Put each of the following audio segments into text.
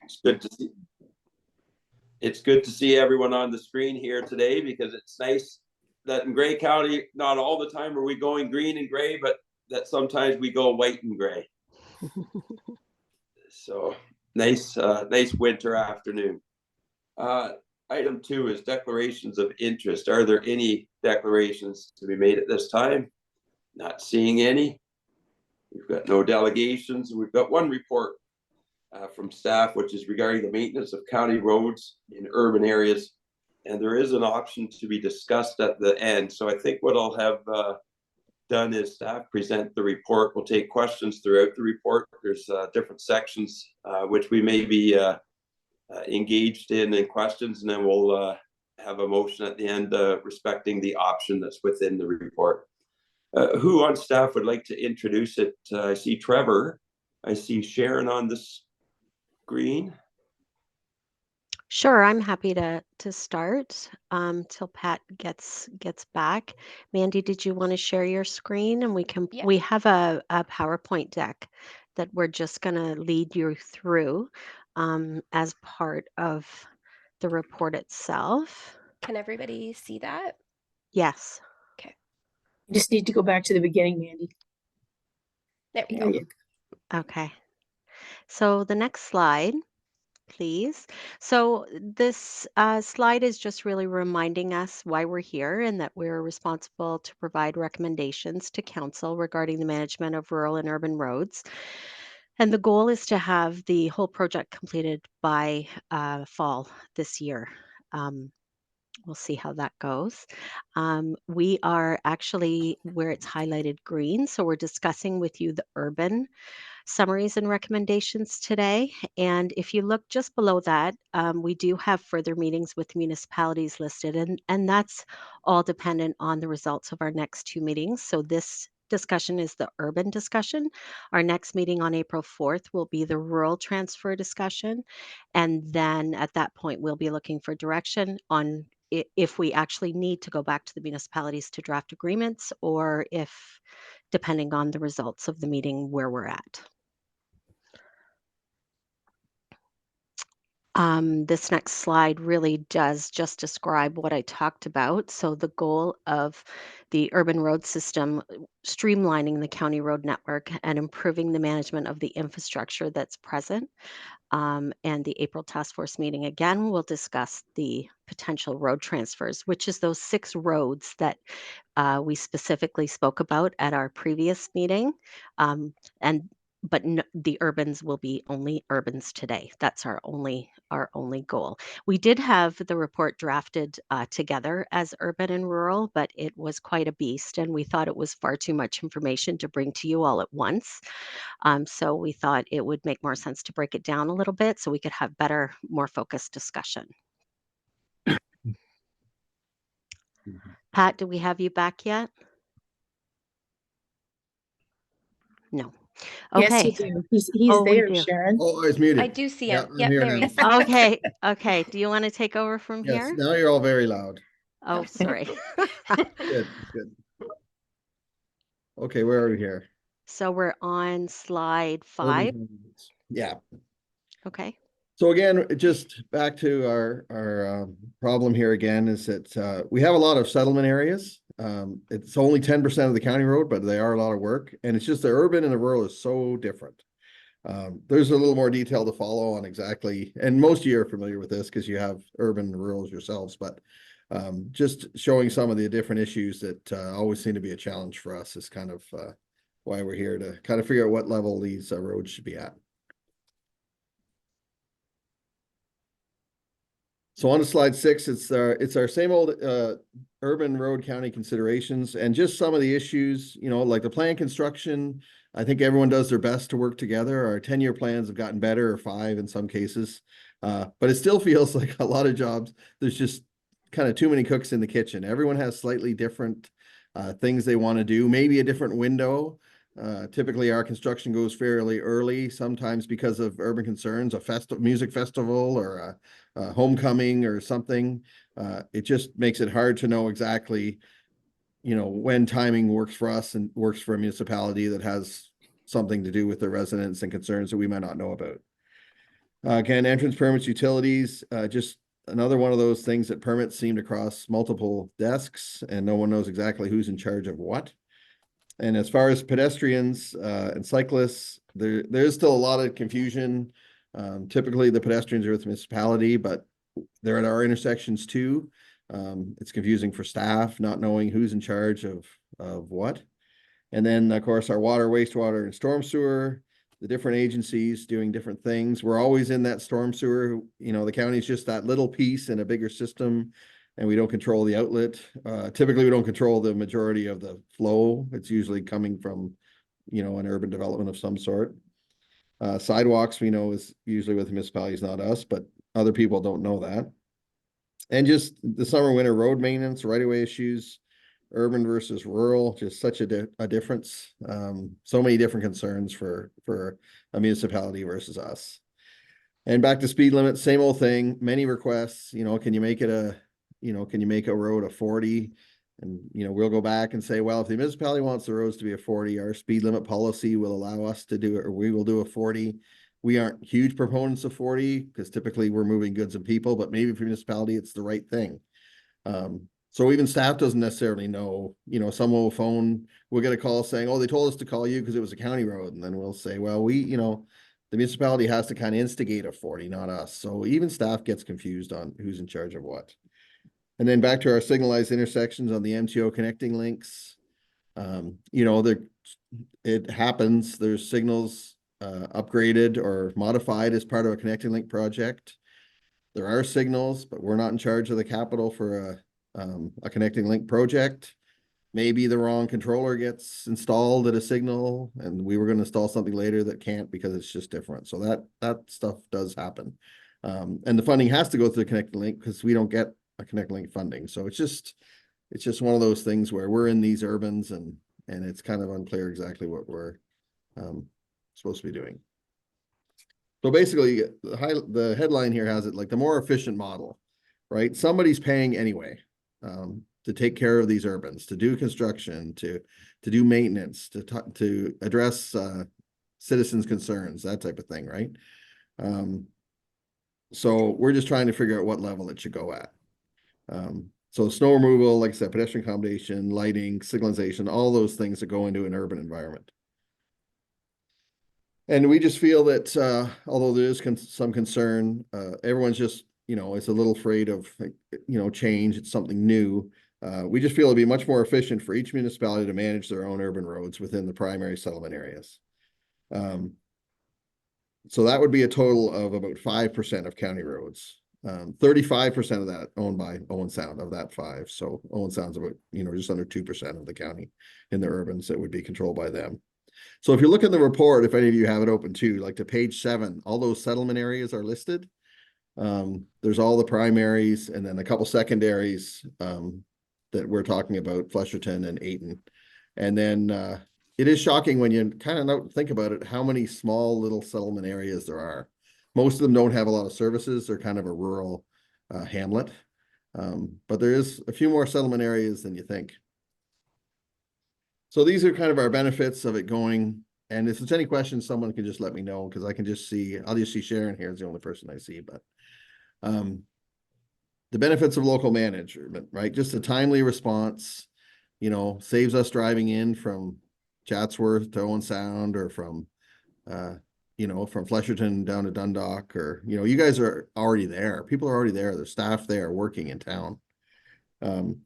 It's good to see. It's good to see everyone on the screen here today, because it's nice that in Grey County, not all the time are we going green and gray, but that sometimes we go white and gray. So nice, nice winter afternoon. Item 2 is declarations of interest. Are there any declarations to be made at this time? Not seeing any. We've got no delegations. We've got one report from staff, which is regarding the maintenance of county roads in urban areas. And there is an option to be discussed at the end. So I think what I'll have done is staff present the report. We'll take questions throughout the report. There's different sections which we may be engaged in questions, and then we'll have a motion at the end respecting the option that's within the report. Who on staff would like to introduce it? I see Trevor. I see Sharon on the screen. Sure, I'm happy to start till Pat gets back. Mandy, did you want to share your screen? And we have a PowerPoint deck that we're just going to lead you through as part of the report itself. Can everybody see that? Yes. Okay. You just need to go back to the beginning, Mandy. There we go. Okay. So the next slide, please. So this slide is just really reminding us why we're here and that we're responsible to provide recommendations to council regarding the management of rural and urban roads. And the goal is to have the whole project completed by fall this year. We'll see how that goes. We are actually where it's highlighted green. So we're discussing with you the urban summaries and recommendations today. And if you look just below that, we do have further meetings with municipalities listed, and that's all dependent on the results of our next 2 meetings. So this discussion is the urban discussion. Our next meeting on April 4th will be the rural transfer discussion. And then at that point, we'll be looking for direction on if we actually need to go back to the municipalities to draft agreements, or if, depending on the results of the meeting, where we're at. This next slide really does just describe what I talked about. So the goal of the urban road system, streamlining the county road network and improving the management of the infrastructure that's present. And the April task force meeting, again, will discuss the potential road transfers, which is those 6 roads that we specifically spoke about at our previous meeting. But no, the urbans will be only urbans today. That's our only goal. We did have the report drafted together as urban and rural, but it was quite a beast, and we thought it was far too much information to bring to you all at once. So we thought it would make more sense to break it down a little bit so we could have better, more focused discussion. Pat, do we have you back yet? No. Okay. Yes, you do. He's there, Sharon. Oh, I was muted. I do see him. Yeah, Yep, there he is. Okay. Okay. Do you want to take over from Yes, here? now you're all very loud. Oh, sorry. Good. Okay, where are we here? So we're on slide 5. Yeah. Okay. So again, just back to our problem here again is that we have a lot of settlement areas. It's only 10% of the county road, but they are a lot of work. And it's just the urban and the rural is so different. There's a little more detail to follow on exactly, and most of you are familiar with this because you have urban and rurals yourselves, but just showing some of the different issues that always seem to be a challenge for us is kind of why we're here, to kind of figure out what level these roads should be at. So on to slide 6, it's our same old urban road county considerations, and just some of the issues, you know, like the plan construction. I think everyone does their best to work together. Our 10-year plans have gotten better, or 5 in some cases, but it still feels like a lot of jobs, there's just kind of too many cooks in the kitchen. Everyone has slightly different things they want to do, maybe a different window. Typically our construction goes fairly early, sometimes because of urban concerns, a music festival or a homecoming or something. It just makes it hard to know exactly, you know, when timing works for us and works for a municipality that has something to do with their residents and concerns that we might not know about. Again, entrance permits, utilities, just another one of those things that permits seem to cross multiple desks and no one knows exactly who's in charge of what. And as far as pedestrians and cyclists, there's still a lot of confusion. Typically the pedestrians are with the municipality, but they're at our intersections too. It's confusing for staff, not knowing who's in charge of what. And then, of course, our water, wastewater, and storm sewer, the different agencies doing different things. We're always in that storm sewer. You know, the county's just that little piece in a bigger system, and we don't control the outlet. Typically, we don't control the majority of the flow. It's usually coming from, you know, an urban development of some sort. Sidewalks, we know, is usually with the municipalities, not us, but other people don't know that. And just the summer, winter road maintenance, right-of-way issues, urban versus rural, just such a difference. So many different concerns for a municipality versus us. And back to speed limit, same old thing, many requests, you know, can you make a road a 40? And, you know, we'll go back and say, well, if the municipality wants the roads to be a 40, our speed limit policy will allow us to do it, or we will do a 40. We aren't huge proponents of 40 because typically we're moving goods and people, but maybe for municipality, it's the right thing. So even staff doesn't necessarily know, you know, someone will phone, we'll get a call saying, oh, they told us to call you because it was a county road. And then we'll say, well, you know, the municipality has to kind of instigate a 40, not us. So even staff gets confused on who's in charge of what. And then back to our signalized intersections on the MTO connecting links. You know, it happens, there's signals upgraded or modified as part of a connecting link project. There are signals, but we're not in charge of the capital for a connecting link project. Maybe the wrong controller gets installed at a signal and we were going to install something later that can't because it's just different. So that stuff does happen. And the funding has to go through the connecting link because we don't get a connecting link funding. So it's just one of those things where we're in these urbans and it's kind of unclear exactly what we're supposed to be doing. So basically, the headline here has it like the more efficient model, right? Somebody's paying anyway to take care of these urbans, to do construction, to do maintenance, to address citizens' concerns, that type of thing, right? So we're just trying to figure out what level it should go at. So snow removal, like I said, pedestrian accommodation, lighting, signalization, all those things that go into an urban environment. And we just feel that although there is some concern, everyone's just, you know, is a little afraid of, you know, change. It's something new. We just feel it'd be much more efficient for each municipality to manage their own urban roads within the primary settlement areas. So that would be a total of about 5% of county roads. 35% of that owned by Owen Sound of that 5. So Owen Sound's about, you know, just under 2% of the county in the urbans that would be controlled by them. So if you look at the report, if any of you have it open too, like to page 7, all those settlement areas are listed. There's all the primaries and then a couple secondaries that we're talking about, Flesherton and Ayton. And then it is shocking when you kind of think about it, how many small little settlement areas there are. Most of them don't have a lot of services. They're kind of a rural hamlet. But there is a few more settlement areas than you think. So these are kind of our benefits of it going. And if there's any questions, someone can just let me know because I can just see, I'll just see Sharon here is the only person I see, but the benefits of local management, right? Just a timely response, you know, saves us driving in from Chatsworth to Owen Sound or from, you know, from Flesherton down to Dundalk or, you know, you guys are already there. People are already there. There's staff there working in town.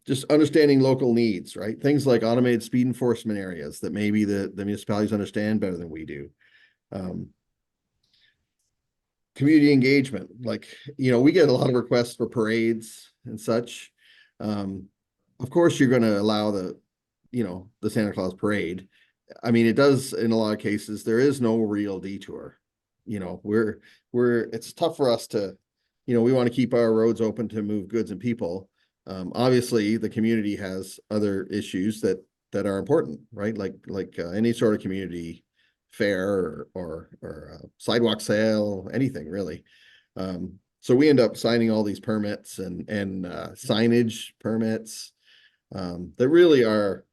Just understanding local needs, right? Things like automated speed enforcement areas that maybe the municipalities understand better than we do. Community engagement, like, you know, we get a lot of requests for parades and such. Of course, you're going to allow the, you know, the Santa Claus parade. I mean, it does in a lot of cases, there is no real detour. You know, it's tough for us to, you know, we want to keep our roads open to move goods and people. Obviously the community has other issues that are important, right? Like any sort of community fair or sidewalk sale, anything really. So we end up signing all these permits and signage permits that really are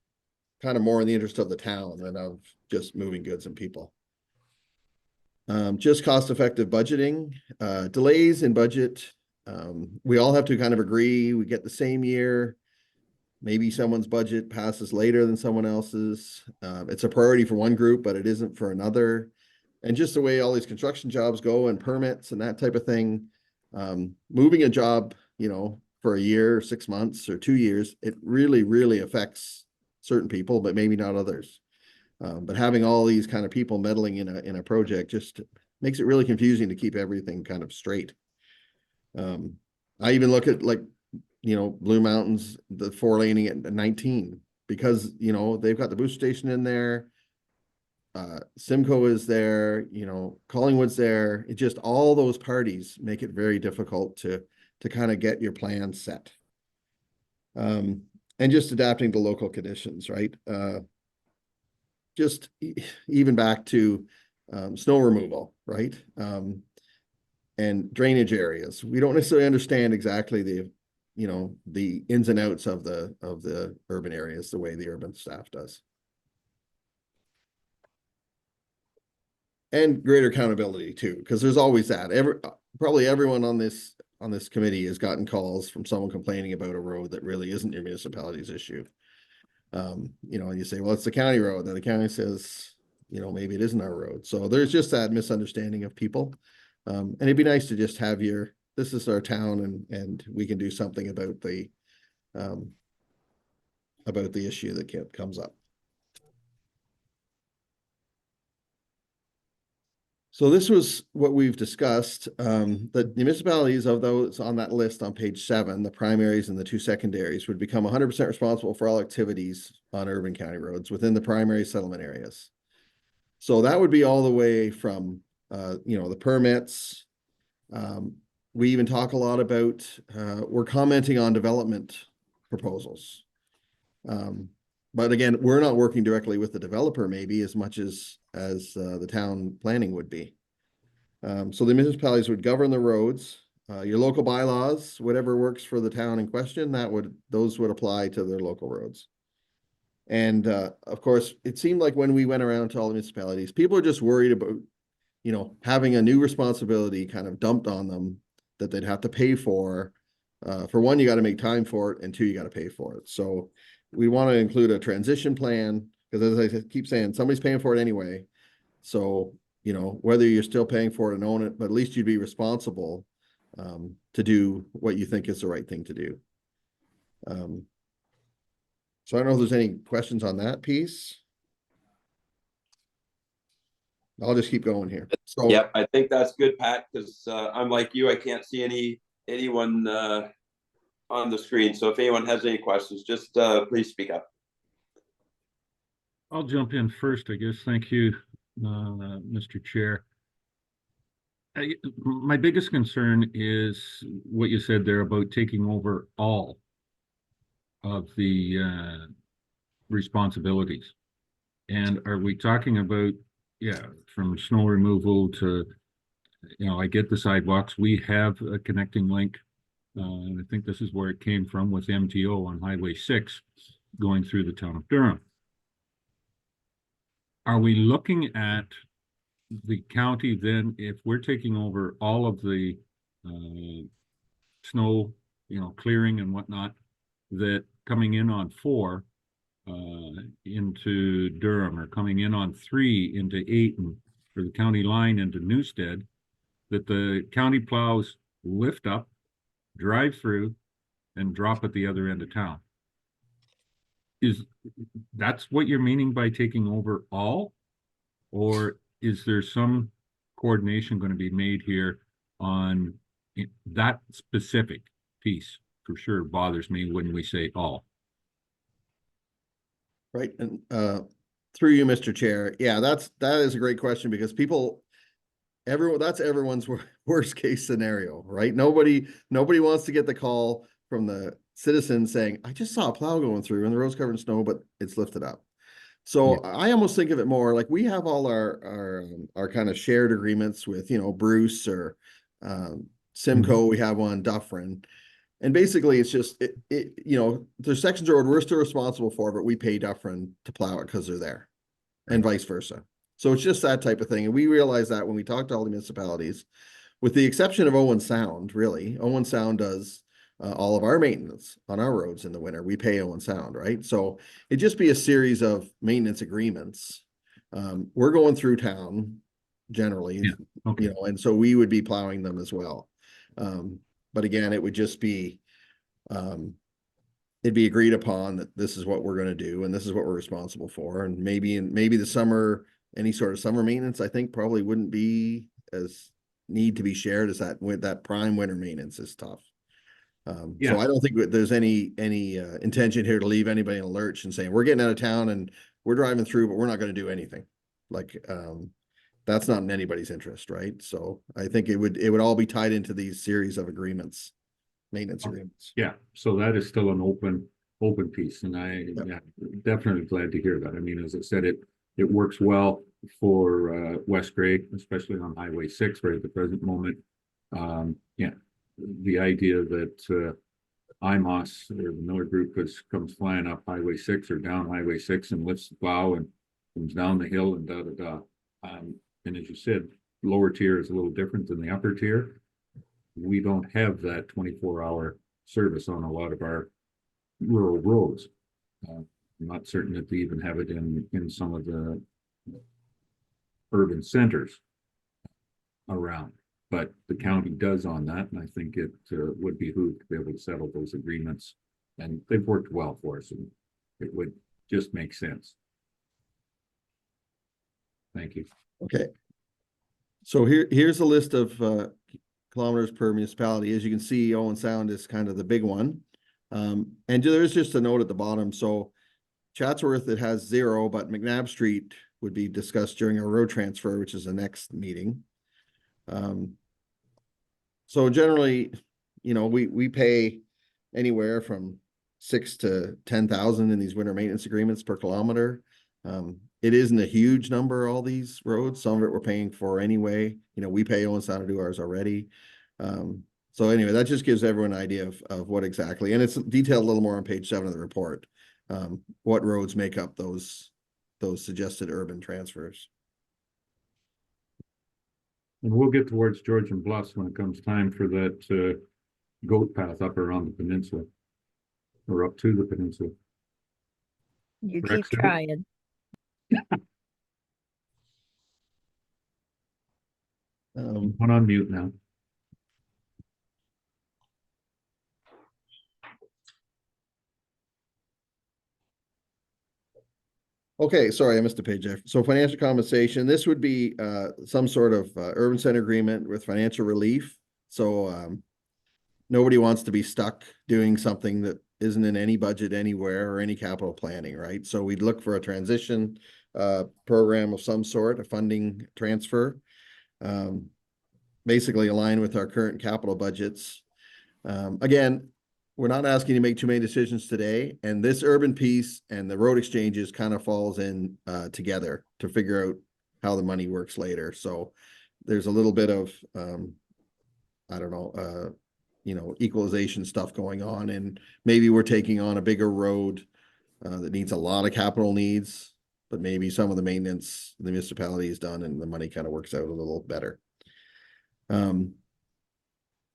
kind of more in the interest of the town than of just moving goods and people. Just cost-effective budgeting, delays in budget. We all have to kind of agree, we get the same year. Maybe someone's budget passes later than someone else's. It's a priority for one group, but it isn't for another. And just the way all these construction jobs go and permits and that type of thing. Moving a job, you know, for a year, 6 months or 2 years, it really, really affects certain people, but maybe not others. But having all these kind of people meddling in a project just makes it really confusing to keep everything kind of straight. I even look at, like, you know, Blue Mountains, the 4-laning at 19, because, you know, they've got the booster station in there. Simcoe is there, you know, Collingwood's there. It just, all those parties make it very difficult to kind of get your plan set. And just adapting to local conditions, right? Just even back to snow removal, right? And drainage areas. We don't necessarily understand exactly the, you know, the ins and outs of the urban areas the way the urban staff does. And greater accountability too, because there's always that. Probably everyone on this committee has gotten calls from someone complaining about a road that really isn't your municipality's issue. You know, and you say, well, it's the county road. Then the county says, you know, maybe it isn't our road. So there's just that misunderstanding of people. And it'd be nice to just have this is our town, and we can do something about the issue that comes up. So this was what we've discussed. The municipalities of those on that list on page 7, the primaries and the 2 secondaries, would become 100% responsible for all activities on urban county roads within the primary settlement areas. So that would be all the way from, you know, the permits. We even talk a lot about, we're commenting on development proposals. But again, we're not working directly with the developer maybe as much as the town planning would be. So the municipalities would govern the roads, your local bylaws, whatever works for the town in question, those would apply to their local roads. And of course, it seemed like when we went around to all the municipalities, people are just worried about, you know, having a new responsibility kind of dumped on them that they'd have to pay for. For one, you got to make time for it, and 2, you got to pay for it. So we want to include a transition plan, because as I keep saying, somebody's paying for it anyway. So, you know, whether you're still paying for it and own it, but at least you'd be responsible to do what you think is the right thing to do. So I don't know if there's any questions on that piece. I'll just keep going here. So Yep, I think that's good, Pat, because I'm like you, I can't see anyone on the screen. So if anyone has any questions, just please speak up. I'll jump in first, I guess. Thank you, Mr. Chair. My biggest concern is what you said there about taking over all of the responsibilities. And are we talking about, yeah, from snow removal to, you know, I get the sidewalks. We have a connecting link. And I think this is where it came from with MTO on Highway 6 going through the town of Durham. Are we looking at the county then, if we're taking over all of the snow, you know, clearing and whatnot, that coming in on 4 into Durham, or coming in on 3 into Ayton, or the county line into Newstead, that the county plows lift up, drive through, and drop at the other end of town? Is that's what you're meaning by taking over all? Or is there some coordination going to be made here on that specific piece? For sure bothers me when we say all. Right. And through you, Mr. Chair. Yeah, that is a great question, because that's everyone's worst case scenario, right? Nobody wants to get the call from the citizen saying, I just saw a plow going through and the road's covered in snow, but it's lifted up. So yeah. I almost think of it more like we have all our kind of shared agreements with, you know, Bruce or Simcoe. We have one, Dufferin. And basically it's just, you know, there's sections of road we're still responsible for, but we pay Dufferin to plow it because they're there, and vice versa. So it's just that type of thing. And we realize that when we talk to all the municipalities, with the exception of Owen Sound, really, Owen Sound does all of our maintenance on our roads in the winter. We pay Owen Sound, right? So it'd just be a series of maintenance agreements. We're going through town generally, Yeah, okay. you know, and so we would be plowing them as well. But again, it would just be, it'd be agreed upon that this is what we're going to do and this is what we're responsible for. And maybe the summer, any sort of summer maintenance, I think probably wouldn't be as need to be shared as that with that prime winter maintenance is tough. Yeah. So I don't think there's any intention here to leave anybody in a lurch and saying we're getting out of town and we're driving through, but we're not going to do anything. Like, that's not in anybody's interest, right? So I think it would all be tied into these series of agreements, maintenance agreements. Yeah, so that is still an open piece, and yeah, definitely glad to hear that. I mean, as I said, it works well for West Grey, especially on Highway 6 right at the present moment. Yeah, the idea that IMOS or the Miller Group comes flying up Highway 6 or down Highway 6 and lifts the plow and comes down the hill and da-da-da. And as you said, lower tier is a little different than the upper tier. We don't have that 24-hour service on a lot of our rural roads. I'm not certain that we even have it in some of the urban centers around, but the county does on that, and I think it would behoove to be able to settle those agreements, and they've worked well for us, and it would just make sense. Thank you. Okay. So here's a list of kilometers per municipality. As you can see, Owen Sound is kind of the big one. And there's just a note at the bottom. So Chatsworth, it has 0, but McNabb Street would be discussed during our road transfer, which is the next meeting. So generally, you know, we pay anywhere from 6,000 to 10,000 in these winter maintenance agreements per kilometer. It isn't a huge number, all these roads. Some of it we're paying for anyway. You know, we pay Owen Sound to do ours already. So anyway, that just gives everyone an idea of what exactly, and it's detailed a little more on page 7 of the report, what roads make up those suggested urban transfers. And we'll get towards George and Bluffs when it comes time for that goat path up around the peninsula or up to the peninsula. You Correct, keep Sue? trying. One on mute now. Okay, sorry, I missed a page there. So financial compensation, this would be some sort of urban center agreement with financial relief. So nobody wants to be stuck doing something that isn't in any budget anywhere or any capital planning, right? So we'd look for a transition program of some sort, a funding transfer, basically align with our current capital budgets. Again, we're not asking you to make too many decisions today, and this urban piece and the road exchanges kind of falls in together to figure out how the money works later. So there's a little bit of I don't know, you know, equalization stuff going on, and maybe we're taking on a bigger road that needs a lot of capital needs, but maybe some of the maintenance the municipality has done and the money kind of works out a little better.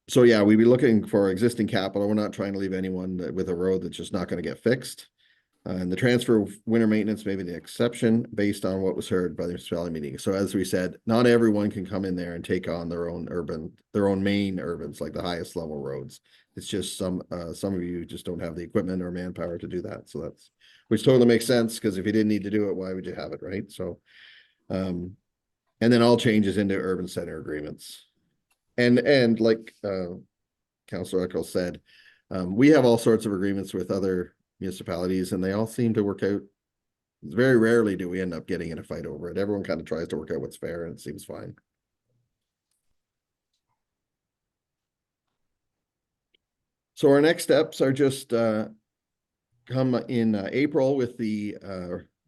So yeah, we'd be looking for existing capital. We're not trying to leave anyone with a road that's just not going to get fixed. And the transfer of winter maintenance may be the exception based on what was heard by the municipality meeting. So as we said, not everyone can come in there and take on their own main urbans, like the highest level roads. It's just some of you just don't have the equipment or manpower to do that. So which totally makes sense, because if you didn't need to do it, why would you have it, right? So, and then all changes into urban center agreements. And like Councillor Eccles said, we have all sorts of agreements with other municipalities, and they all seem to work out. Very rarely do we end up getting in a fight over it. Everyone kind of tries to work out what's fair, and it seems fine. So our next steps are just come in April with the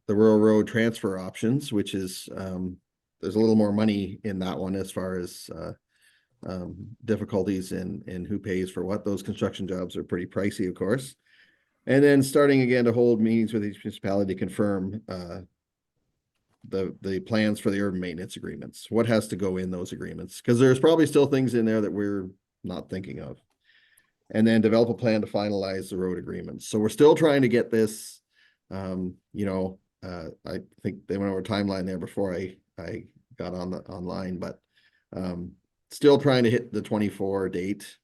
rural road transfer options, which is there's a little more money in that one as far as difficulties in who pays for what. Those construction jobs are pretty pricey, of course. And then starting again to hold meetings with each municipality to confirm the plans for the urban maintenance agreements. What has to go in those agreements? Because there's probably still things in there that we're not thinking of. And then develop a plan to finalize the road agreements. So we're still trying to get this, you know, I think they went over timeline there before I got on the online, but still trying to hit the 24 date.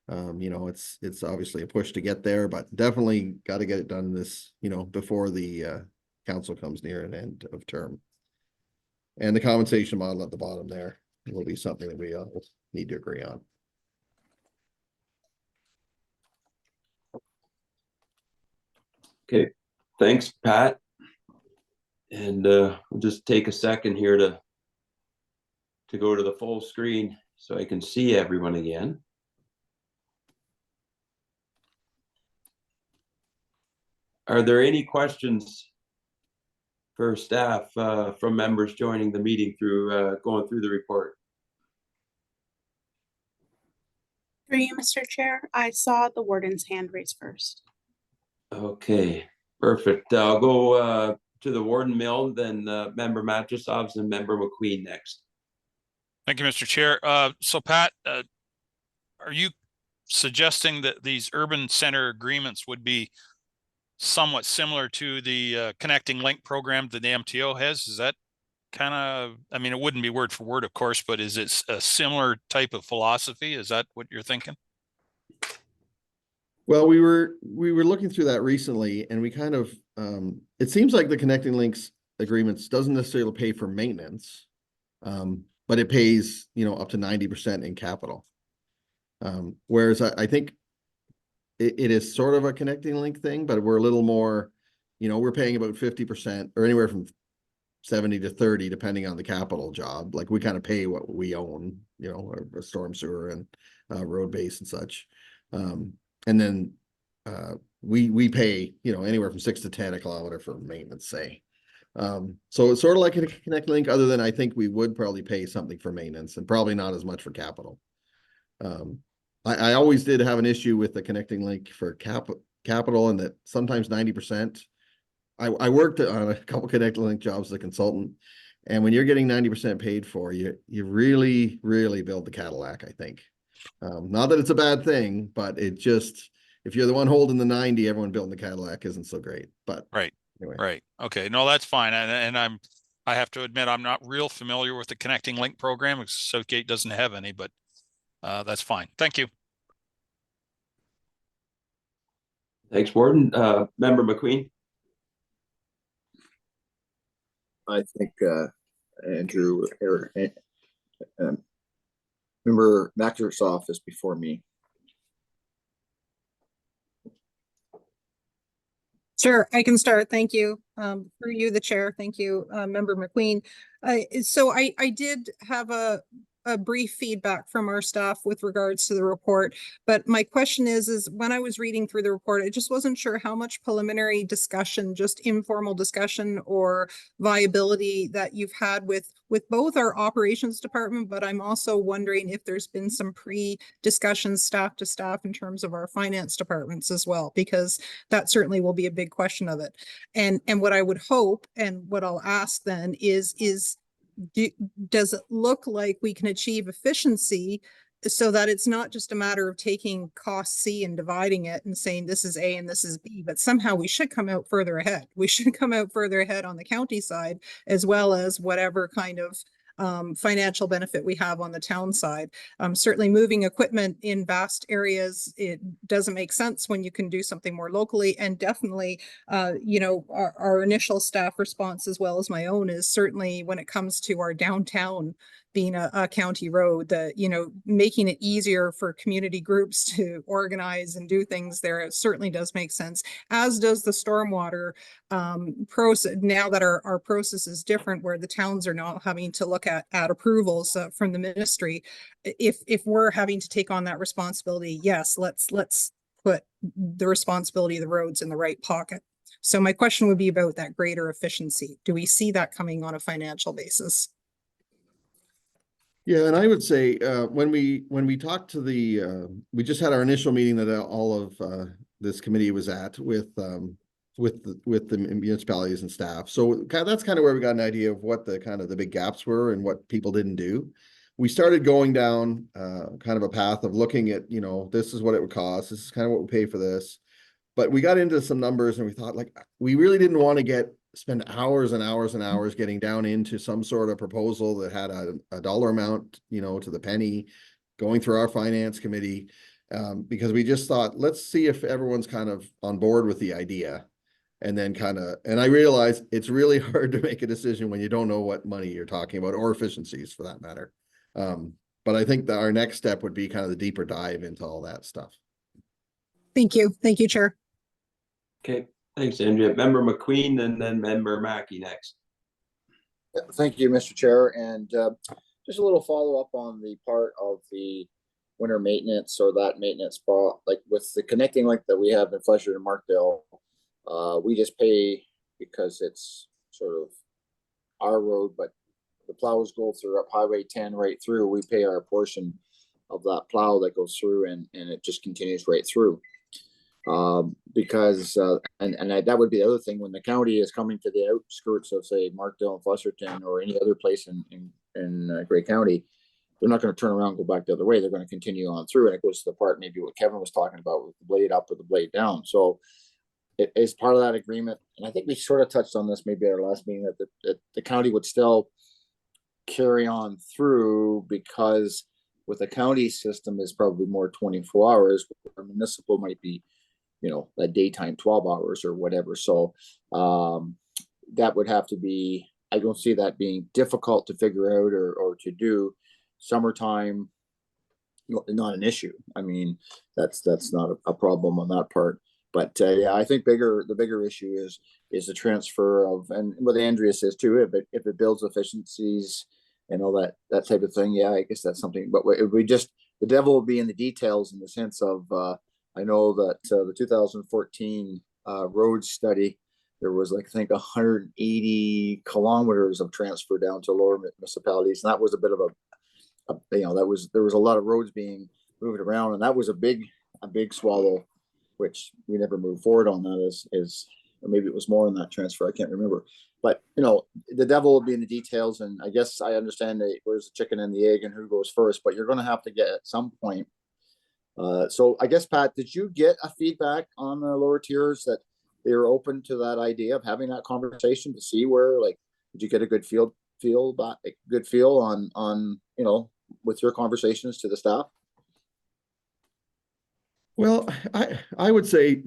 You know, it's obviously a push to get there, but definitely got to get it done this, you know, before the council comes near an end of term. And the compensation model at the bottom there will be something that we all need to agree on. Okay, thanks, Pat. And we'll just take a second here to go to the full screen so I can see everyone again. Are there any questions for staff from members joining the meeting through going through the report? For you, Mr. Chair, I saw the warden's hand raised first. Okay, perfect. I'll go to the Warden Mill, then member Matrosovs and member McQueen next. Thank you, Mr. Chair. So Pat, are you suggesting that these urban center agreements would be somewhat similar to the connecting link program that the MTO has? Is that kind of, I mean, it wouldn't be word for word, of course, but is it a similar type of philosophy? Is that what you're thinking? Well, we were looking through that recently, and we kind of it seems like the connecting links agreements doesn't necessarily pay for maintenance, but it pays, you know, up to 90% in capital. Whereas I think it is sort of a connecting link thing, but we're a little more, you know, we're paying about 50% or anywhere from 70 to 30, depending on the capital job. Like we kind of pay what we own, you know, a storm sewer and road base and such. And then we pay, you know, anywhere from 6 to 10 a kilometer for maintenance, say. So it's sort of like a connect link, other than I think we would probably pay something for maintenance and probably not as much for capital. I always did have an issue with the connecting link for capital, and that sometimes 90%. I worked on a couple connecting link jobs as a consultant, and when you're getting 90% paid for, you really build the Cadillac, I think. Not that it's a bad thing, but it just, if you're the one holding the 90, everyone building the Cadillac isn't so great. But right. Anyway. Right. Okay. No, that's fine. And I have to admit, I'm not real familiar with the connecting link program because Southgate doesn't have any, but that's fine. Thank you. Thanks, Warden. Member McQueen. I think Andrew or member Matrosov is before me. Sure, I can start. Thank you. Through you, the chair. Thank you, member McQueen. So I did have a brief feedback from our staff with regards to the report, but my question is when I was reading through the report, I just wasn't sure how much preliminary discussion, just informal discussion or viability that you've had with both our operations department, but I'm also wondering if there's been some pre-discussions staff to staff in terms of our finance departments as well, because that certainly will be a big question of it. And what I would hope, and what I'll ask then is does it look like we can achieve efficiency so that it's not just a matter of taking cost C and dividing it and saying this is A and this is B, but somehow we should come out further ahead. We should come out further ahead on the county side, as well as whatever kind of financial benefit we have on the town side. Certainly moving equipment in vast areas, it doesn't make sense when you can do something more locally. And definitely, you know, our initial staff response, as well as my own, is certainly when it comes to our downtown being a county road, that, you know, making it easier for community groups to organize and do things there, it certainly does make sense, as does the stormwater process. Now that our process is different, where the towns are now having to look at approvals from the ministry, if we're having to take on that responsibility, yes, let's put the responsibility of the roads in the right pocket. So my question would be about that greater efficiency. Do we see that coming on a financial basis? Yeah, and I would say when we talked to the we just had our initial meeting that all of this committee was at with with the municipalities and staff. So that's kind of where we got an idea of what the kind of the big gaps were and what people didn't do. We started going down kind of a path of looking at, you know, this is what it would cost. This is kind of what we pay for this. But we got into some numbers and we thought, like, we really didn't want to spend hours and hours and hours getting down into some sort of proposal that had a dollar amount, you know, to the penny, going through our finance committee, because we just thought, let's see if everyone's kind of on board with the idea. And then and I realized it's really hard to make a decision when you don't know what money you're talking about, or efficiencies for that matter. But I think that our next step would be kind of the deeper dive into all that stuff. Thank you. Thank you, Chair. Okay, thanks, Andrea. Member McQueen and then Member Mackey next. Thank you, Mr. Chair. And just a little follow-up on the part of the winter maintenance, or that maintenance spot, like with the connecting link that we have in Fletcher and Markdale. We just pay because it's sort of our road, but the plows go through up Highway 10 right through. We pay our portion of that plow that goes through, and it just continues right through. Because that would be the other thing, when the county is coming to the outskirts of, say, Markdale and Fletcherton or any other place in Grey County, they're not going to turn around and go back the other way. They're going to continue on through, and it goes to the part maybe what Kevin was talking about with the blade up or the blade down. So it is part of that agreement, and I think we sort of touched on this maybe at our last meeting, that the county would still carry on through, because with the county system is probably more 24 hours, where municipal might be, you know, a daytime 12 hours or whatever. So that would have to be, I don't see that being difficult to figure out or to do. Summertime, not an issue. I mean, that's not a problem on that part. But yeah, I think the bigger issue is the transfer of, and what Andrea says too, if it builds efficiencies and all that type of thing. Yeah, I guess that's something. But the devil will be in the details, in the sense of, I know that the 2014 road study, there was, like, I think 180 kilometers of transfer down to lower municipalities, and that was a bit of there was a lot of roads being moved around, and that was a big swallow, which we never moved forward on. That or maybe it was more in that transfer, I can't remember. But the devil will be in the details, and I guess I understand where's the chicken and the egg and who goes first, but you're going to have to get at some point. So I guess, Pat, did you get a feedback on the lower tiers that they were open to that idea of having that conversation to see where, like, did you get a good feel on with your conversations to the staff? Well, I would say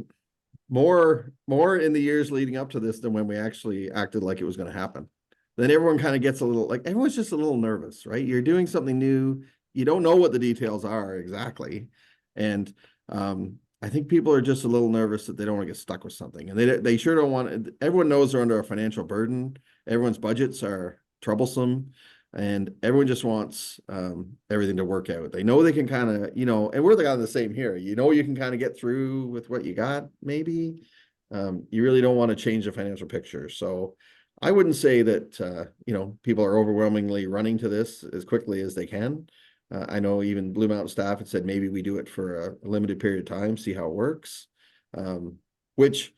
more in the years leading up to this than when we actually acted like it was going to happen. Then everyone kind of gets a little, like, everyone's just a little nervous, right? You're doing something new. You don't know what the details are exactly. And I think people are just a little nervous that they don't want to get stuck with something. And they sure don't want to. Everyone knows they're under a financial burden. Everyone's budgets are troublesome. And everyone just wants everything to work out. They know they can kind of, and we're the same here. You can kind of get through with what you got, maybe. You really don't want to change the financial picture. So I wouldn't say that, people are overwhelmingly running to this as quickly as they can. I know even Blue Mountain staff had said maybe we do it for a limited period of time, see how it works, which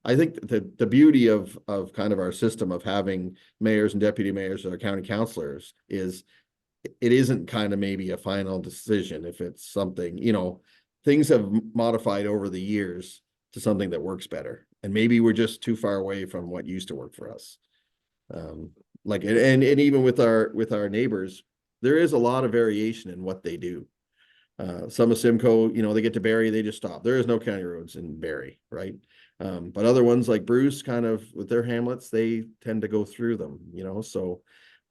I think the beauty of kind of our system of having mayors and deputy mayors or county councilors is it isn't kind of maybe a final decision. If it's something, things have modified over the years to something that works better. And maybe we're just too far away from what used to work for us. And even with our neighbors, there is a lot of variation in what they do. Some of Simcoe, they get to Barrie, they just stop. There is no county roads in Barrie, right? But other ones like Bruce, kind of with their hamlets, they tend to go through them, so,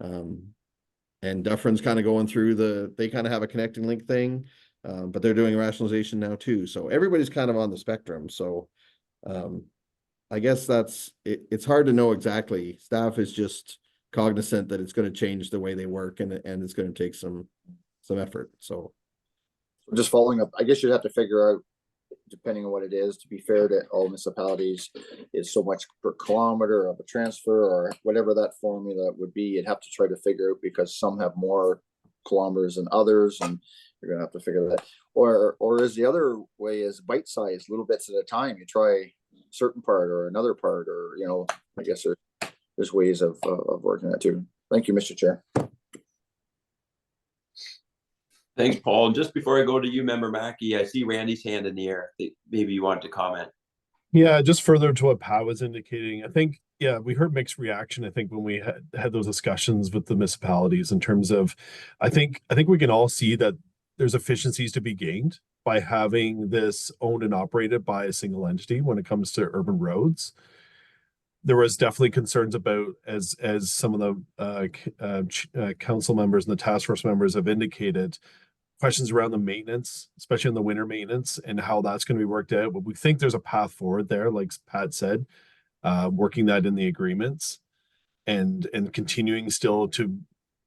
and Dufferin's kind of going through they kind of have a connecting link thing, but they're doing rationalization now too. So everybody's kind of on the spectrum. So, I guess it's hard to know exactly. Staff is just cognizant that it's going to change the way they work, and it's going to take some effort. So just following up, I guess you'd have to figure out, depending on what it is, to be fair to all municipalities, is so much per kilometer of a transfer or whatever that formula would be. You'd have to try to figure out, because some have more kilometers than others, and you're gonna have to figure that. Or is the other way is bite size, little bits at a time. You try certain part or another part, or, you know, I guess there's ways of working that too. Thank you, Mr. Chair. Thanks, Paul. And just before I go to you, Member Mackey, I see Randy's hand in the air. Maybe you want to comment. Yeah, just further to what Pat was indicating, I think, yeah, we heard mixed reaction, I think, when we had those discussions with the municipalities in terms of, I think we can all see that there's efficiencies to be gained by having this owned and operated by a single entity when it comes to urban roads. There was definitely concerns about, as some of the council members and the task force members have indicated, questions around the maintenance, especially in the winter maintenance, and how that's going to be worked out. But we think there's a path forward there, like Pat said, working that in the agreements and continuing still to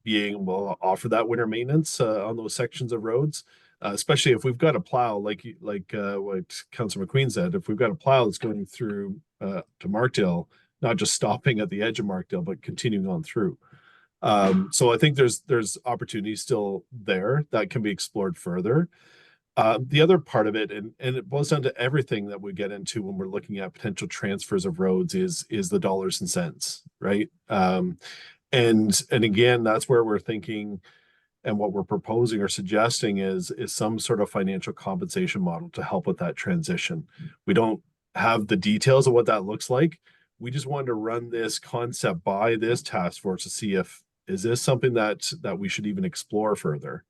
being able to offer that winter maintenance on those sections of roads, especially if we've got a plow, like what Councillor McQueen said, if we've got a plow that's going through to Markdale, not just stopping at the edge of Markdale, but continuing on through. So I think there's opportunities still there that can be explored further. The other part of it, and it boils down to everything that we get into when we're looking at potential transfers of roads, is the dollars and cents, right? And again, that's where we're thinking, and what we're proposing or suggesting is some sort of financial compensation model to help with that transition. We don't have the details of what that looks like. We just wanted to run this concept by this task force to see is this something that we should even explore further.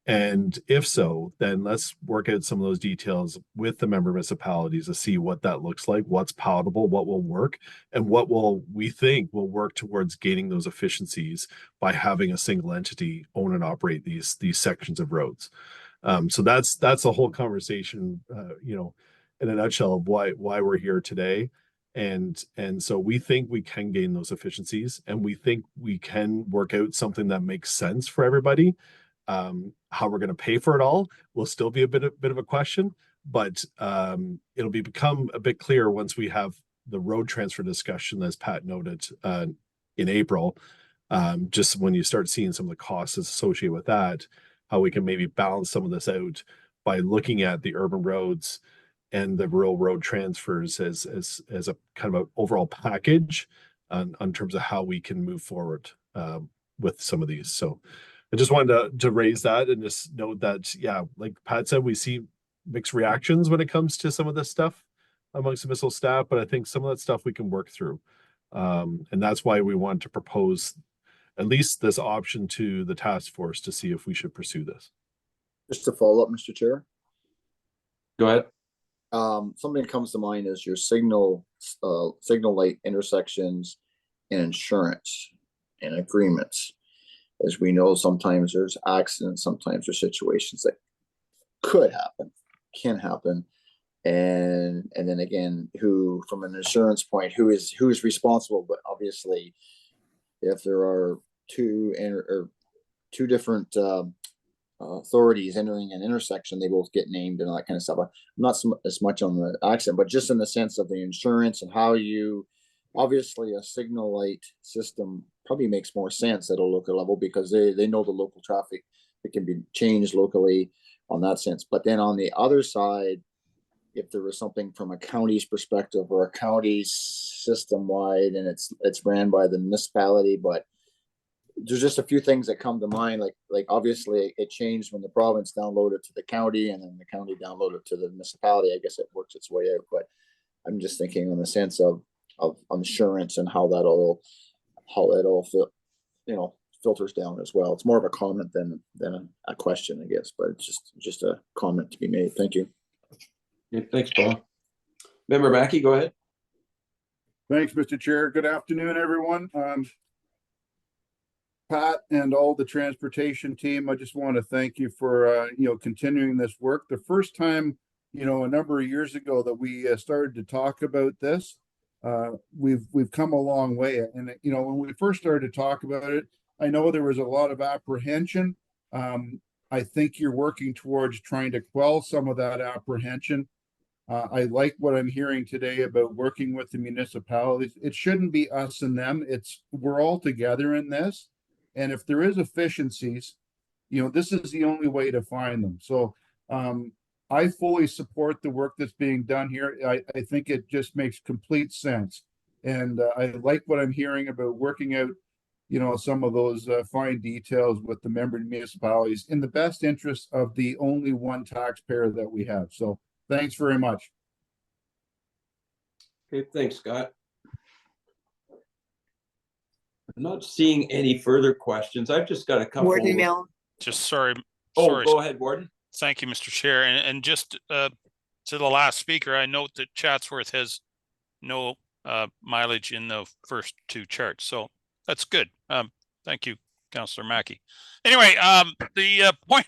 And if so, then let's work out some of those details with the member municipalities to see what that looks like, what's palatable, what will work, and what we think will work towards gaining those efficiencies by having a single entity own and operate these sections of roads. So that's the whole conversation, in a nutshell, of why we're here today. And so we think we can gain those efficiencies, and we think we can work out something that makes sense for everybody. How we're going to pay for it all will still be a bit of a question, but it'll become a bit clearer once we have the road transfer discussion, as Pat noted, in April. Just when you start seeing some of the costs associated with that, how we can maybe balance some of this out by looking at the urban roads and the rural road transfers as a kind of an overall package on terms of how we can move forward with some of these. So I just wanted to raise that and just note that, yeah, like Pat said, we see mixed reactions when it comes to some of this stuff amongst the municipal staff, but I think some of that stuff we can work through. And that's why we want to propose at least this option to the task force to see if we should pursue this. Just to follow up, Mr. Chair. Go ahead. Something that comes to mind is your signal light intersections and insurance and agreements. As we know, sometimes there's accidents, sometimes there's situations that could happen, can happen. And then again, who, from an insurance point, who is responsible? But obviously, if there are two different authorities entering an intersection, they both get named and all that kind of stuff. I'm not as much on the accident, but just in the sense of the insurance and how you, obviously a signal light system probably makes more sense at a local level because they know the local traffic. It can be changed locally on that sense. But then on the other side, if there was something from a county's perspective or a county's system wide and it's ran by the municipality, but there's just a few things that come to mind. Like obviously it changed when the province downloaded to the county and then the county downloaded to the municipality. I guess it works its way out, but I'm just thinking on the sense of insurance and how it all filters down as well. It's more of a comment than a question, I guess, but it's just a comment to be made. Thank you. Yeah, thanks, Paul. Member Mackey, go ahead. Thanks, Mr. Chair. Good afternoon, everyone. Pat and all the transportation team, I just want to thank you for continuing this work. The first time, a number of years ago that we started to talk about this, we've come a long way. And when we first started to talk about it, I know there was a lot of apprehension. I think you're working towards trying to quell some of that apprehension. I like what I'm hearing today about working with the municipalities. It shouldn't be us and them. We're all together in this. And if there is efficiencies, this is the only way to find them. So I fully support the work that's being done here. I think it just makes complete sense. And I like what I'm hearing about working out, you know, some of those fine details with the member municipalities in the best interest of the only one taxpayer that we have. So thanks very much. Okay, thanks, Scott. I'm not seeing any further questions. I've just got a couple. Warden Mill. Just sorry. Oh, sorry. go ahead, Warden. Thank you, Mr. Chair. And just to the last speaker, I note that Chatsworth has no mileage in the first two charts. So that's good. Thank you, Councillor Mackey. Anyway, the point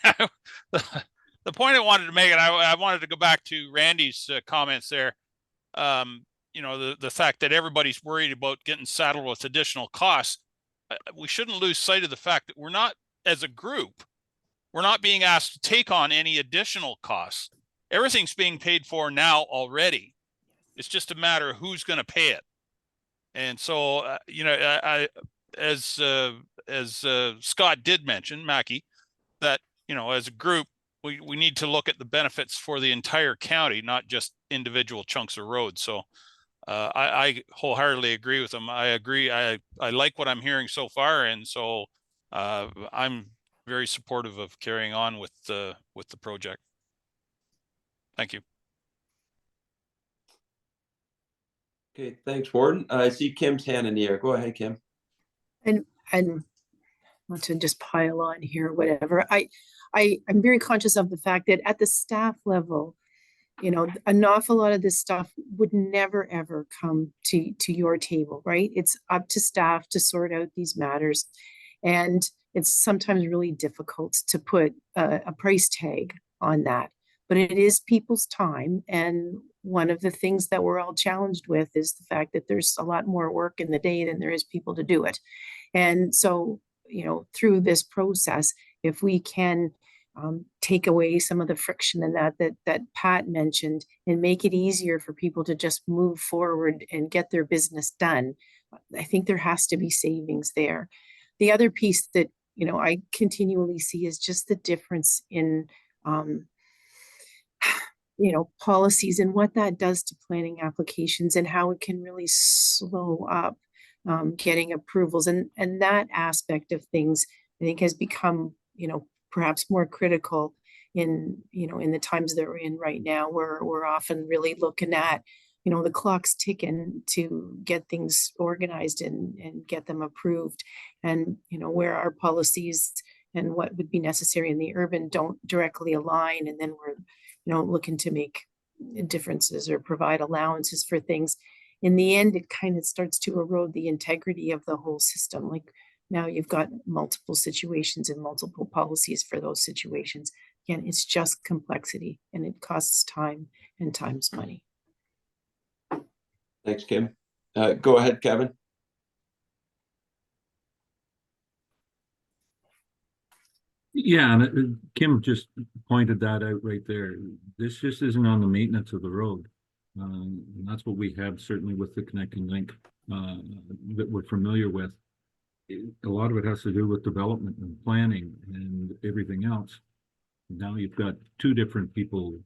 the point I wanted to make, and I wanted to go back to Randy's comments there. You know, the fact that everybody's worried about getting saddled with additional costs. We shouldn't lose sight of the fact that we're not, as a group, we're not being asked to take on any additional costs. Everything's being paid for now already. It's just a matter of who's going to pay it. And so, you know, as Scott did mention, Mackey, that, you know, as a group, we need to look at the benefits for the entire county, not just individual chunks of road. So I wholeheartedly agree with him. I agree. I like what I'm hearing so far. And so I'm very supportive of carrying on with the project. Thank you. Okay, thanks, Warden. I see Kim's hand in the air. Go ahead, Kim. And not to just pile on here, whatever. I'm very conscious of the fact that at the staff level, you know, an awful lot of this stuff would never ever come to your table, right? It's up to staff to sort out these matters, and it's sometimes really difficult to put a price tag on that. But it is people's time, and one of the things that we're all challenged with is the fact that there's a lot more work in the day than there is people to do it. And so, you know, through this process, if we can take away some of the friction and that Pat mentioned, and make it easier for people to just move forward and get their business done, I think there has to be savings there. The other piece that, you know, I continually see is just the difference in you know, policies and what that does to planning applications and how it can really slow up getting approvals. And that aspect of things, I think, has become, you know, perhaps more critical in, you know, in the times that we're in right now, where we're often really looking at, you know, the clock's ticking to get things organized and get them approved. And, you know, where our policies and what would be necessary in the urban don't directly align. And then we're, you know, looking to make differences or provide allowances for things. In the end, it kind of starts to erode the integrity of the whole system. Like now you've got multiple situations and multiple policies for those situations. Again, it's just complexity, and it costs time, and time's money. Thanks, Kim. Go ahead, Kevin. Yeah, and Kim just pointed that out right there. This just isn't on the maintenance of the road. And that's what we have certainly with the connecting link that we're familiar with. A lot of it has to do with development and planning and everything else. Now you've got two different people,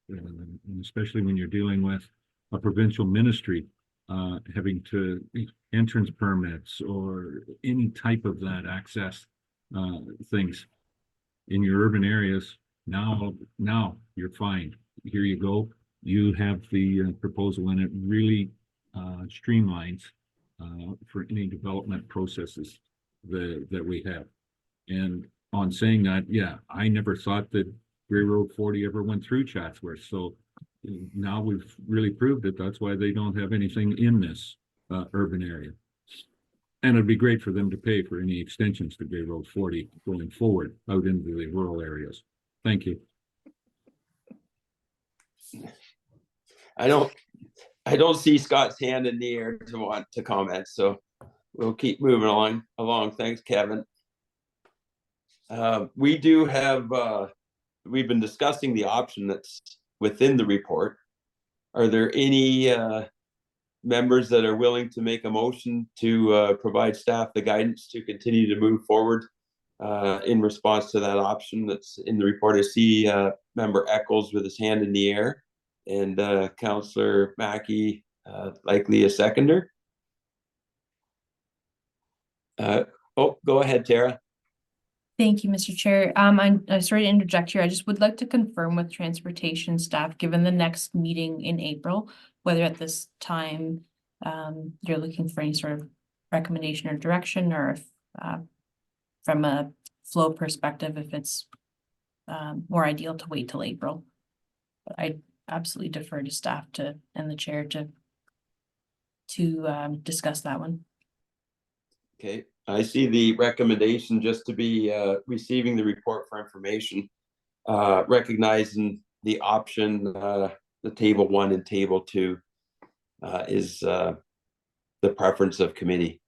and especially when you're dealing with a provincial ministry, having to entrance permits or any type of that access things in your urban areas. Now you're fine. Here you go. You have the proposal, and it really streamlines for any development processes that we have. And on saying that, yeah, I never thought that Grey Road 40 ever went through Chatsworth. So now we've really proved it. That's why they don't have anything in this urban area. And it'd be great for them to pay for any extensions to Grey Road 40 going forward out into the rural areas. Thank you. I don't see Scott's hand in the air to want to comment, so we'll keep moving along. Thanks, Kevin. We do have, we've been discussing the option that's within the report. Are there any members that are willing to make a motion to provide staff the guidance to continue to move forward in response to that option that's in the report. I see Member Eccles with his hand in the air, and Councillor Mackey likely a seconder. Oh, go ahead, Tara. Thank you, Mr. Chair. I'm sorry to interject here. I just would like to confirm with transportation staff, given the next meeting in April, whether at this time you're looking for any sort of recommendation or direction, or if from a flow perspective, if it's more ideal to wait till April. But I absolutely defer to staff and the chair to discuss that one. Okay, I see the recommendation just to be receiving the report for information, recognizing the option, the table 1 and table 2 is the preference of committee.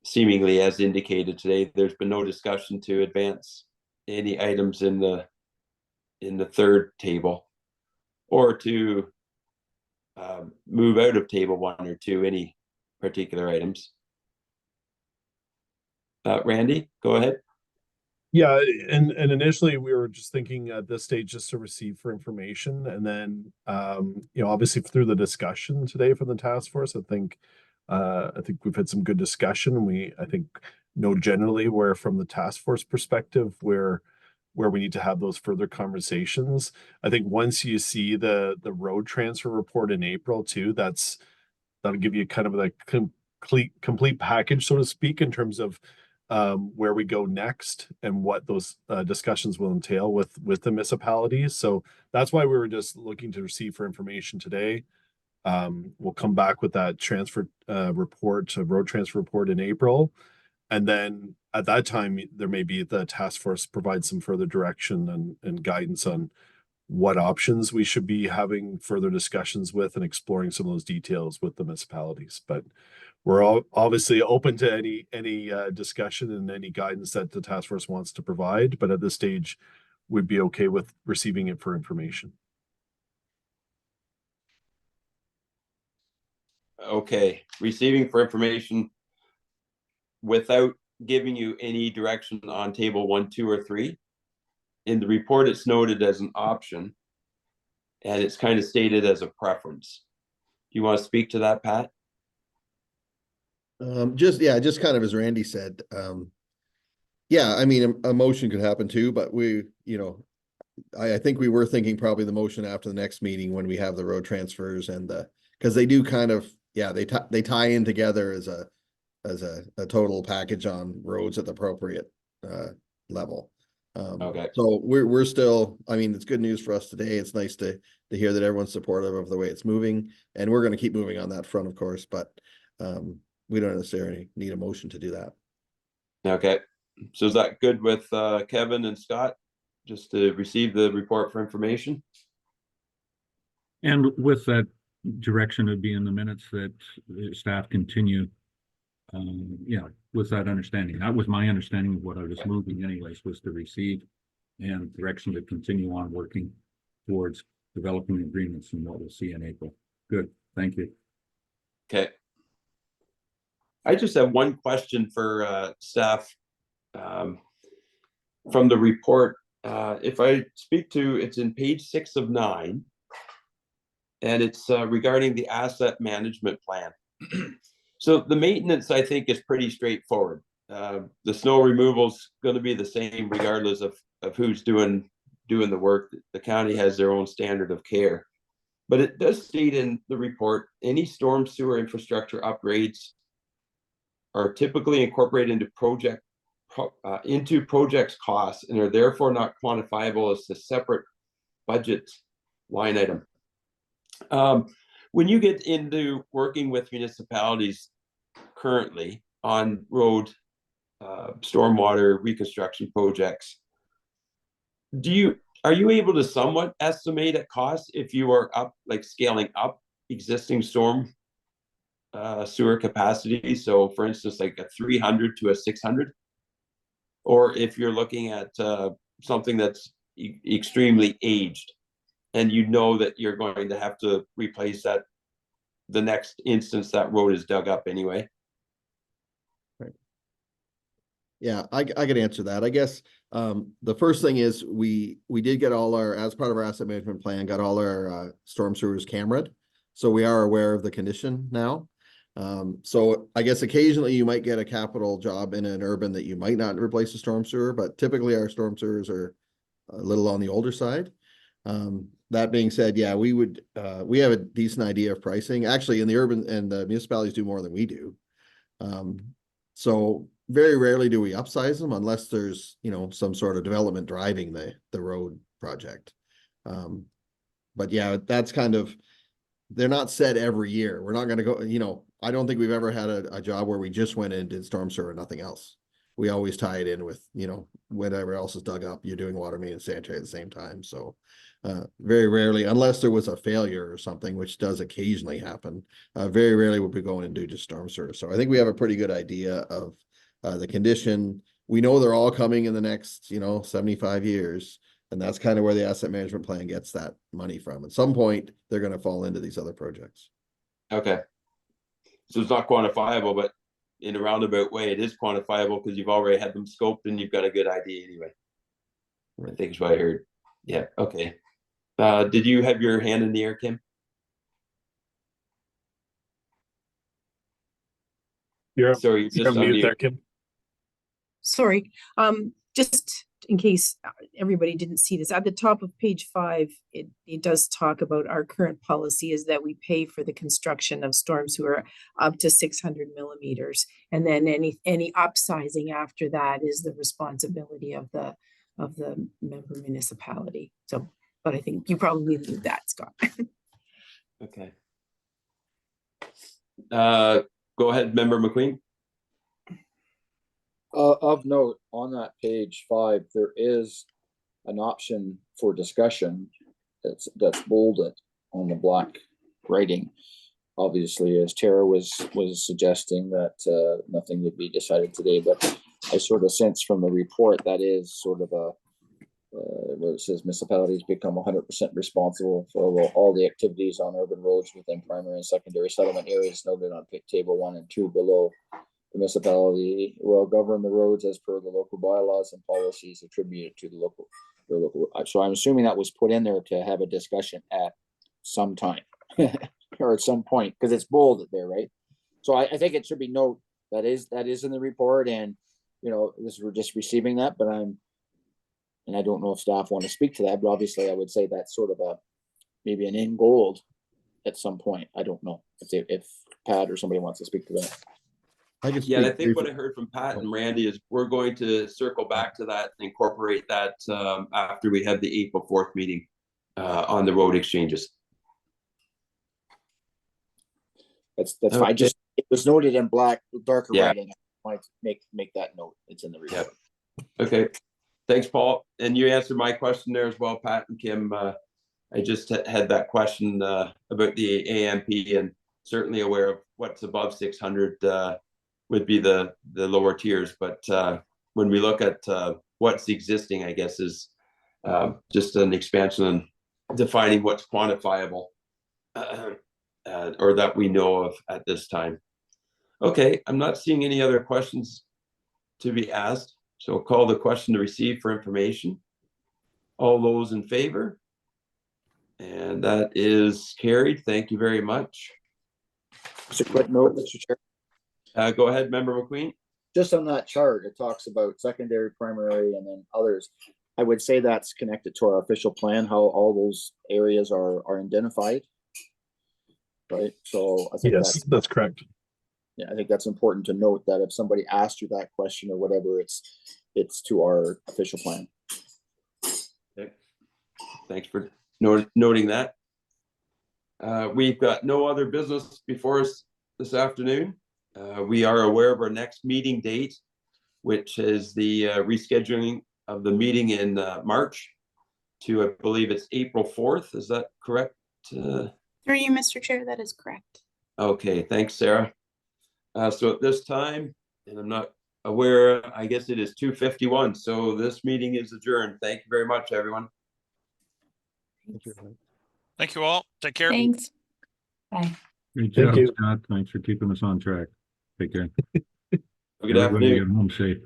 Seemingly, as indicated today, there's been no discussion to advance any items in the third table, or to move out of table 1 or 2 any particular items. Randy, go ahead. Yeah, and initially we were just thinking at this stage just to receive for information, and then you know, obviously through the discussion today from the task force, I think we've had some good discussion, and I think know generally where from the task force perspective where we need to have those further conversations. I think once you see the road transfer report in April too, that'll give you kind of the complete package, so to speak, in terms of where we go next and what those discussions will entail with the municipalities. So that's why we were just looking to receive for information today. We'll come back with that transfer report, road transfer report in April. And then at that time, there may be the task force provide some further direction and guidance on what options we should be having further discussions with and exploring some of those details with the municipalities. But we're all obviously open to any discussion and any guidance that the task force wants to provide. But at this stage, we'd be okay with receiving it for information. Okay, receiving for information without giving you any direction on table 1, 2, or 3. In the report, it's noted as an option, and it's kind of stated as a preference. Do you want to speak to that, Pat? Just kind of as Randy said. Yeah, I mean, a motion could happen too, but I think we were thinking probably the motion after the next meeting when we have the road transfers and because they do kind of, they tie in together as a total package on roads at the appropriate level. Okay. So we're still, I mean, it's good news for us today. It's nice to hear that everyone's supportive of the way it's moving, and we're going to keep moving on that front, of course, but we don't necessarily need a motion to do that. Okay, so is that good with Kevin and Scott, just to receive the report for information? And with that direction, it'd be in the minutes that staff continue, with that understanding. That was my understanding of what I was moving anyways, was to receive and direction to continue on working towards developing agreements and what we'll see in April. Good, thank you. Okay. I just have one question for staff from the report. If I speak to, it's in page 6 of 9, and it's regarding the asset management plan. So the maintenance, I think, is pretty straightforward. The snow removal is going to be the same regardless of who's doing the work. The county has their own standard of care. But it does state in the report, any storm sewer infrastructure upgrades are typically incorporated into projects costs and are therefore not quantifiable as a separate budget line item. When you get into working with municipalities currently on road stormwater reconstruction projects, are you able to somewhat estimate a cost if you are scaling up existing storm sewer capacity? So for instance, like a 300 to a 600, or if you're looking at something that's extremely aged and you know that you're going to have to replace that the next instance that road is dug up anyway. Right. Yeah, I could answer that. I guess the first thing is we did get all our, as part of our asset management plan, got all our storm sewers cameraed. So we are aware of the condition now. So I guess occasionally you might get a capital job in an urban that you might not replace a storm sewer, but typically our storm sewers are a little on the older side. That being said, yeah, we have a decent idea of pricing. Actually, in the urban and the municipalities do more than we do. So very rarely do we upsize them unless there's, some sort of development driving the road project. But yeah, that's kind of, they're not set every year. We're not going to go, I don't think we've ever had a job where we just went in and did storm sewer and nothing else. We always tie it in with, whatever else is dug up, you're doing water main and sanitary at the same time. So very rarely, unless there was a failure or something, which does occasionally happen, very rarely would we go in and do just storm sewer. So I think we have a pretty good idea of the condition. We know they're all coming in the next, 75 years. And that's kind of where the asset management plan gets that money from. At some point, they're going to fall into these other projects. Okay. So it's not quantifiable, but in a roundabout way, it is quantifiable because you've already had them scoped and you've got a good idea anyway. I think is what I heard. Yeah. Okay. Did you have your hand in the air, Kim? You're Sorry, you're just on mute mute. there, Kim. Sorry, just in case everybody didn't see this, at the top of page 5, it does talk about our current policy is that we pay for the construction of storm sewer up to 600 millimeters. And then any upsizing after that is the responsibility of the member municipality. So, but I think you probably knew that, Scott. Okay. Go ahead, Member McQueen. Of note, on that page 5, there is an option for discussion that's bolded on the black writing. Obviously, as Tara was suggesting that nothing would be decided today, but I sort of sense from the report that is sort of a where it says municipalities become 100% responsible for all the activities on urban roads within primary and secondary settlement areas noted on table 1 and 2 below. The municipality will govern the roads as per the local bylaws and policies attributed to the local. So I'm assuming that was put in there to have a discussion at some time or at some point, because it's bolded there, right? So I think it should be note that is in the report, and we're just receiving that, but and I don't know if staff want to speak to that, but obviously I would say that's sort of maybe an in gold at some point. I don't know if Pat or somebody wants to speak to that. Yeah, and I think what I heard from Pat and Randy is we're going to circle back to that and incorporate that after we have the April 4th meeting on the road exchanges. That's fine. Just it was noted in black, darker writing. I might make that note. It's in the report. Yeah. Okay. Thanks, Paul. And you answered my question there as well, Pat and Kim. I just had that question about the AMP, and certainly aware of what's above 600 would be the lower tiers. But when we look at what's existing, I guess is just an expansion on defining what's quantifiable or that we know of at this time. Okay, I'm not seeing any other questions to be asked. So I'll call the question to receive for information. All those in favor? And that is carried. Thank you very much. Just a quick note, Mr. Chair. Go ahead, Member McQueen. Just on that chart, it talks about secondary, primary, and then others. I would say that's connected to our official plan, how all those areas are identified. Right. So I think that's correct. Yeah, I think that's important to note that if somebody asked you that question or whatever, it's to our official plan. Okay. Thanks for noting that. We've got no other business before us this afternoon. We are aware of our next meeting date, which is the rescheduling of the meeting in March to, I believe it's April 4th. Is that correct? Through you, Mr. Chair, that is correct. Okay, thanks, Sarah. So at this time, and I'm not aware, I guess it is 2:51. So this meeting is adjourned. Thank you very much, everyone. Thank you all. Take care. Thanks. Bye. Great Thank job, you. Scott. Thanks for keeping us on track. Take care. Good Everybody afternoon. get home safe.